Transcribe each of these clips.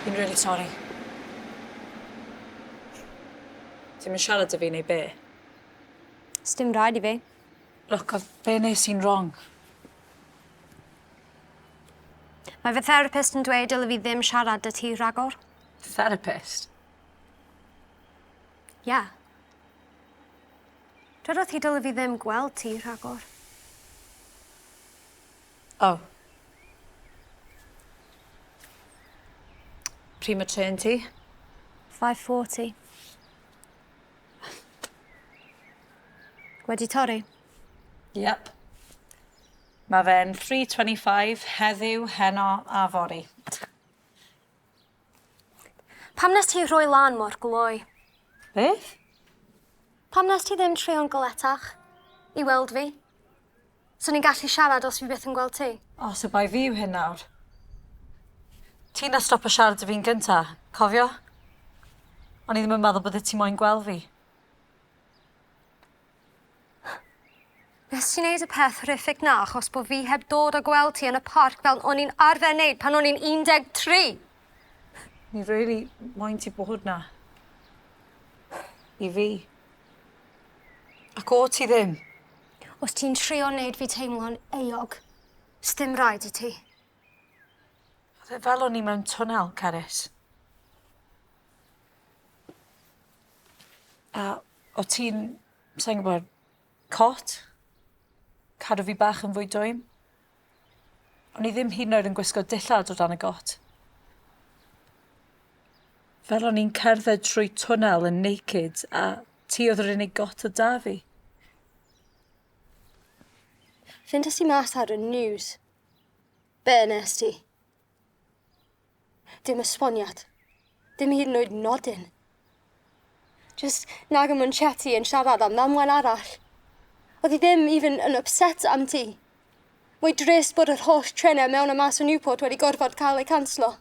Fi'n really sorry. Ti'n mynd siarad â fi neu be? Sdim rhaid I fi. Look, oedd be nes i'n wrong. Mae fy therapist yn dweud dylai fi ddim siarad â ti rhagor. Therapist? Ie. Yeah. Dyrodd hi dylai fi ddim gweld ti rhagor. Oh. Pryd mae trên ti? 5:40. Wedi torri? Yep. Mae fe'n 3:25 heddiw, heno a fori. Pam nes ti rhoi lan mor gloi? Beth? Pam nes ti ddim treo'n galetach I weld fi? So ni'n gallu siarad os fi byth yn gweld ti? O, so bai fi yw hyn nawr. Ti'n na stop o siarad â fi'n gynta, cofio? O'n I ddim yn meddwl bod ti moyn gweld fi. Nes ti'n neud y peth horrific na achos bod fi heb dod a gweld ti yn y parc fel o'n i'n arfer neud pan o'n i'n 13. Ni really moyn ti bod na. I fi. Ac o ti ddim. Os ti'n trio neud fi teimlo'n eog, sdim rhaid I ti. Oedd e fel o'n i mewn twnnel, Cerys. A o ti'n, sa'n gwybod, cot? Cadw fi bach yn fwy dwym? O'n I ddim hyd yn oed yn gwisgo dillad o dan y got. Fel o'n i'n cerdded trwy twnnel yn naked a ti oedd yr unig got o da fi. Fyndes I mas ar y news. Be nes ti? Dim esboniad. Dim hyd yn oed nodyn. Just nag am Chetty yn siarad am ddamwain arall. Oedd I ddim even yn upset am ti. Mwy drist bod yr holl trenau mewn a mas o Newport wedi gorfod cael eu canslo.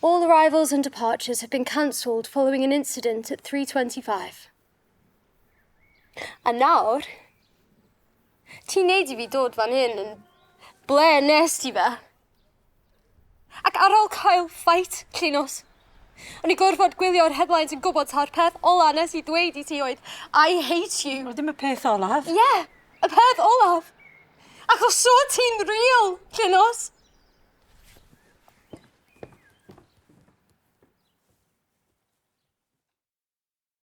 All arrivals and departures have been cancelled following an incident at 3:25. A nawr, ti'n neud I fi dod fan hyn yn ble nes ti fe? Ac ar ôl cael fight, Llinos, o'n I gorfod gwylio'r headlines yn gwybod ta'r peth ola nes I dweud I ti oedd I hate you. O, dim y peth olaf. Ie, y peth olaf. Achos so ti'n real, Llinos.